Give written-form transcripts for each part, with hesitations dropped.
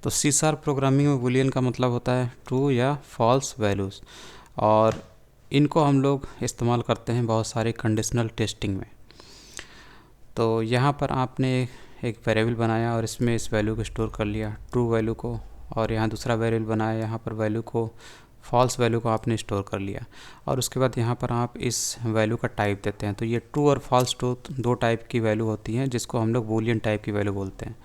तो C sharp programming में Boolean का मतलब होता है ट्रू या फॉल्स वैल्यूज़, और इनको हम लोग इस्तेमाल करते हैं बहुत सारे कंडीशनल टेस्टिंग में। तो यहाँ पर आपने एक वेरिएबल बनाया और इसमें इस वैल्यू को स्टोर कर लिया, ट्रू वैल्यू को, और यहाँ दूसरा वेरिएबल बनाया, यहाँ पर वैल्यू को, फॉल्स वैल्यू को आपने स्टोर कर लिया, और उसके बाद यहाँ पर आप इस वैल्यू का टाइप देते हैं। तो ये ट्रू और फॉल्स दो टाइप की वैल्यू होती हैं जिसको हम लोग बूलियन टाइप की वैल्यू बोलते हैं।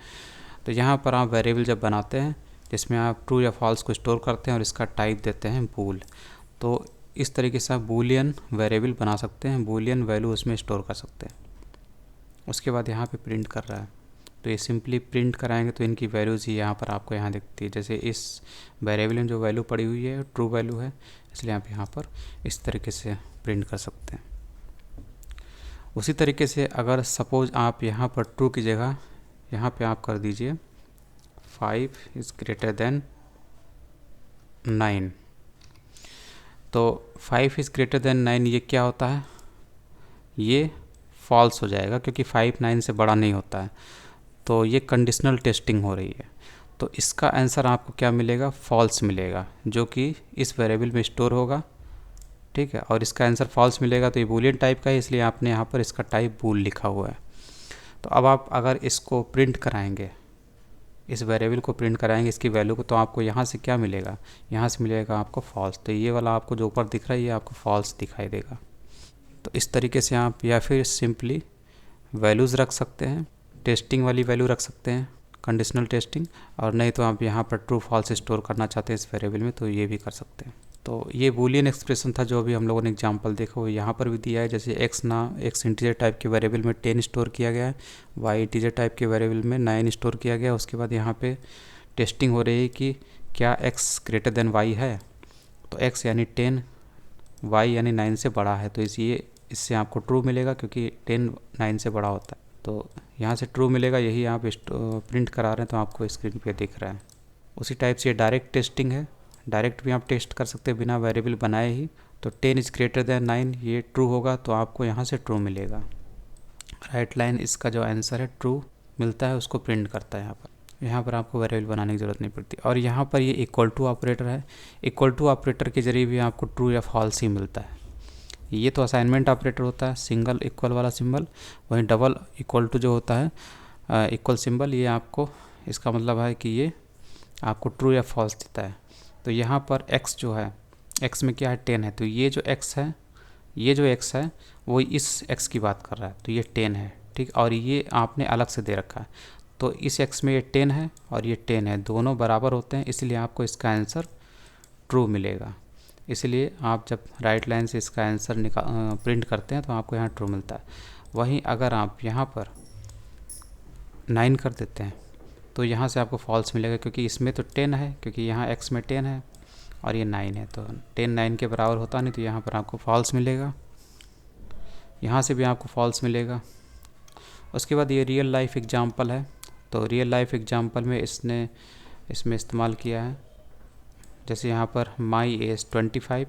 तो यहाँ पर आप वेरिएबल जब बनाते हैं जिसमें आप ट्रू या फॉल्स को स्टोर करते हैं और इसका टाइप देते हैं बूल, तो इस तरीके से आप बूलियन वेरिएबल बना सकते हैं, बूलियन वैल्यू उसमें स्टोर कर सकते हैं। उसके बाद यहाँ पे प्रिंट कर रहा है, तो ये सिंपली प्रिंट कराएंगे तो इनकी वैल्यूज़ ही यहाँ पर आपको यहाँ दिखती है। जैसे इस वेरिएबल में जो वैल्यू पड़ी हुई है ट्रू वैल्यू है, इसलिए आप यहाँ पर इस तरीके से प्रिंट कर सकते हैं। उसी तरीके से अगर सपोज आप यहाँ पर ट्रू की जगह यहाँ पे आप कर दीजिए 5 इज़ ग्रेटर देन 9, तो 5 इज़ ग्रेटर देन 9 ये क्या होता है, ये फॉल्स हो जाएगा क्योंकि 5 9 से बड़ा नहीं होता है। तो ये कंडीशनल टेस्टिंग हो रही है, तो इसका आंसर आपको क्या मिलेगा, फॉल्स मिलेगा, जो कि इस वेरिएबल में स्टोर होगा, ठीक है। और इसका आंसर फॉल्स मिलेगा, तो ये बूलियन टाइप का है, इसलिए आपने यहाँ पर इसका टाइप बूल लिखा हुआ है। तो अब आप अगर इसको प्रिंट कराएंगे, इस वेरिएबल को प्रिंट कराएंगे इसकी वैल्यू को, तो आपको यहाँ से क्या मिलेगा, यहाँ से मिलेगा आपको फॉल्स। तो ये वाला आपको जो ऊपर दिख रहा है ये आपको फॉल्स दिखाई देगा। तो इस तरीके से आप या फिर सिंपली वैल्यूज़ रख सकते हैं, टेस्टिंग वाली वैल्यू रख सकते हैं, कंडीशनल टेस्टिंग, और नहीं तो आप यहाँ पर ट्रू फॉल्स स्टोर करना चाहते हैं इस वेरिएबल में, तो ये भी कर सकते हैं। तो ये बूलियन एक्सप्रेशन था जो अभी हम लोगों ने एग्जांपल देखा, वो यहाँ पर भी दिया है। जैसे एक्स इंटीजर टाइप के वेरिएबल में 10 स्टोर किया गया है, वाई इंटीजर टाइप के वेरिएबल में 9 स्टोर किया गया। उसके बाद यहाँ पे टेस्टिंग हो रही है कि क्या एक्स ग्रेटर देन वाई है, तो एक्स यानी 10, वाई यानी 9 से बड़ा है, तो इससे आपको ट्रू मिलेगा क्योंकि 10 9 से बड़ा होता है। तो यहाँ से ट्रू मिलेगा, यही आप प्रिंट करा रहे हैं तो आपको स्क्रीन पे दिख रहा है। उसी टाइप से ये डायरेक्ट टेस्टिंग है, डायरेक्ट भी आप टेस्ट कर सकते हैं बिना वेरिएबल बनाए ही। तो 10 इज़ ग्रेटर देन 9 ये ट्रू होगा, तो आपको यहाँ से ट्रू मिलेगा। राइट लाइन इसका जो आंसर है ट्रू मिलता है, उसको प्रिंट करता है। यहाँ पर आपको वेरिएबल बनाने की ज़रूरत नहीं पड़ती। और यहाँ पर ये इक्वल टू ऑपरेटर है, इक्वल टू ऑपरेटर के ज़रिए भी आपको ट्रू या फॉल्स ही मिलता है। ये तो असाइनमेंट ऑपरेटर होता है, सिंगल इक्वल वाला सिंबल। वहीं डबल इक्वल टू जो होता है इक्वल सिंबल, ये आपको, इसका मतलब है कि ये आपको ट्रू या फॉल्स देता है। तो यहाँ पर x जो है, x में क्या है 10 है, तो ये जो x है, ये जो x है वो इस x की बात कर रहा है, तो ये 10 है, ठीक। और ये आपने अलग से दे रखा है, तो इस x में ये 10 है और ये 10 है, दोनों बराबर होते हैं, इसलिए आपको इसका आंसर ट्रू मिलेगा। इसलिए आप जब राइट लाइन से इसका आंसर प्रिंट करते हैं तो आपको यहाँ ट्रू मिलता है। वहीं अगर आप यहाँ पर 9 कर देते हैं तो यहाँ से आपको फॉल्स मिलेगा, क्योंकि इसमें तो 10 है, क्योंकि यहाँ x में 10 है और ये 9 है, तो 10 9 के बराबर होता नहीं, तो यहाँ पर आपको फॉल्स मिलेगा। यहाँ से भी आपको फॉल्स मिलेगा। उसके बाद ये रियल लाइफ एग्जाम्पल है, तो रियल लाइफ एग्जाम्पल में इसमें इस्तेमाल किया है। जैसे यहाँ पर माई एज 25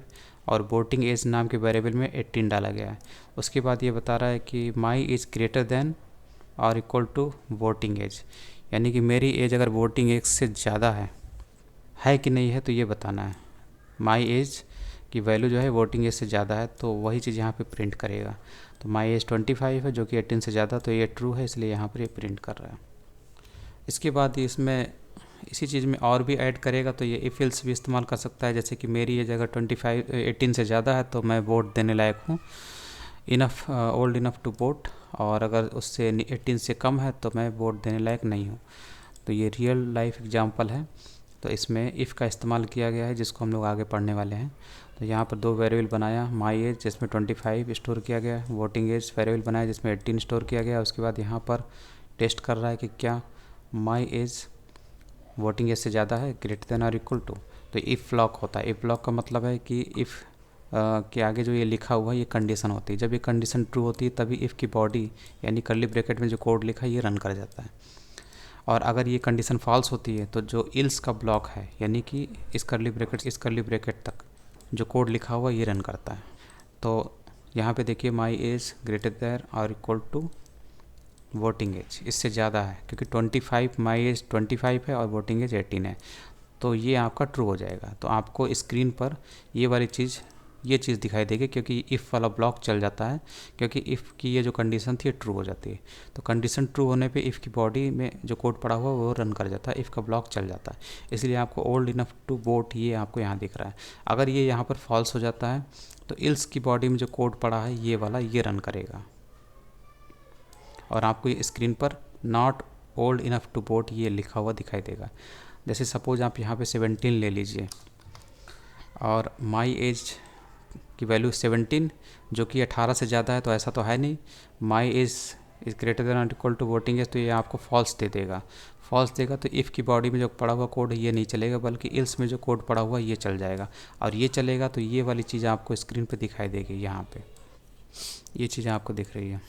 और वोटिंग एज नाम के वेरिएबल में 18 डाला गया है। उसके बाद ये बता रहा है कि माई एज ग्रेटर देन और इक्वल टू वोटिंग एज, यानी कि मेरी एज अगर वोटिंग एज से ज़्यादा है कि नहीं है, तो ये बताना है। माई एज की वैल्यू जो है वोटिंग एज से ज़्यादा है, तो वही चीज़ यहाँ पे प्रिंट करेगा। तो माई एज 25 है जो कि 18 से ज़्यादा, तो ये ट्रू है, इसलिए यहाँ पर ये प्रिंट कर रहा है। इसके बाद इसमें इसी चीज़ में और भी ऐड करेगा, तो ये इफ एल्स भी इस्तेमाल कर सकता है। जैसे कि मेरी एज अगर 18 से ज़्यादा है तो मैं वोट देने लायक हूँ, enough old enough to vote, और अगर उससे 18 से कम है तो मैं वोट देने लायक नहीं हूँ। तो ये रियल लाइफ एग्जांपल है, तो इसमें इफ़ का इस्तेमाल किया गया है, जिसको हम लोग आगे पढ़ने वाले हैं। तो यहाँ पर दो वेरिएबल बनाया, माई एज जिसमें 25 स्टोर किया गया, वोटिंग एज वेरिएबल बनाया जिसमें 18 स्टोर किया गया। उसके बाद यहाँ पर टेस्ट कर रहा है कि क्या माई एज वोटिंग एज से ज़्यादा है, ग्रेटर देन और इक्वल टू। तो इफ़ ब्लॉक होता है, इफ़ ब्लॉक का मतलब है कि इफ़ के आगे जो ये लिखा हुआ है ये कंडीशन होती है। जब ये कंडीशन ट्रू होती है तभी इफ़ की बॉडी यानी कर्ली ब्रैकेट में जो कोड लिखा है ये रन कर जाता है। और अगर ये कंडीशन फॉल्स होती है तो जो इल्स का ब्लॉक है, यानी कि इस कर्ली ब्रैकेट तक जो कोड लिखा हुआ ये रन करता है। तो यहाँ पे देखिए माई एज ग्रेटर देन और इक्वल टू वोटिंग एज इससे ज़्यादा है, क्योंकि 25 माई एज 25 है और वोटिंग एज 18 है, तो ये आपका ट्रू हो जाएगा। तो आपको स्क्रीन पर ये वाली चीज़ दिखाई देगी, क्योंकि इफ़ वाला ब्लॉक चल जाता है, क्योंकि इफ़ की ये जो कंडीशन थी ट्रू हो जाती है। तो कंडीशन ट्रू होने पे इफ़ की बॉडी में जो कोड पड़ा हुआ है वो रन कर जाता है, इफ़ का ब्लॉक चल जाता है। इसलिए आपको ओल्ड इनफ टू वोट ये आपको यहाँ दिख रहा है। अगर ये यहाँ पर फॉल्स हो जाता है तो इल्स की बॉडी में जो कोड पड़ा है ये वाला ये रन करेगा, और आपको ये स्क्रीन पर not old enough to vote ये लिखा हुआ दिखाई देगा। जैसे सपोज आप यहाँ पे 17 ले लीजिए और माई एज की वैल्यू 17, जो कि 18 से ज़्यादा है, तो ऐसा तो है नहीं। My age is greater than और इक्वल टू वोटिंग एज, तो ये आपको फॉल्स दे देगा। फॉल्स देगा तो इफ़ की बॉडी में जो पड़ा हुआ कोड है ये नहीं चलेगा, बल्कि इल्स में जो कोड पड़ा हुआ ये चल जाएगा, और ये चलेगा तो ये वाली चीज़ आपको स्क्रीन पे दिखाई देगी। यहाँ पे ये चीज़ आपको दिख रही है।